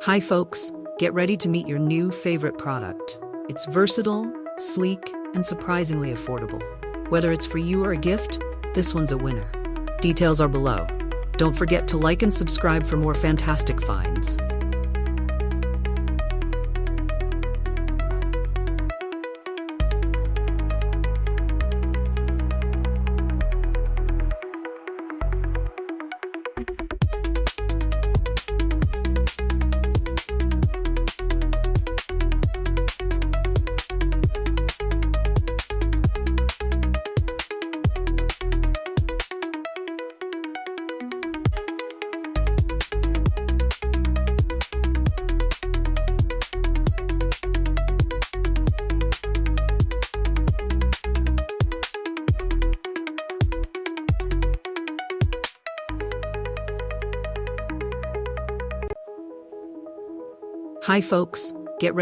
Hi folks, get ready to meet your new favorite product. It's versatile, sleek, and surprisingly affordable. Whether it's for you or a gift, this one's a winner. Details are below. Don't forget to like and subscribe for more fantastic finds. Hi folks, get ready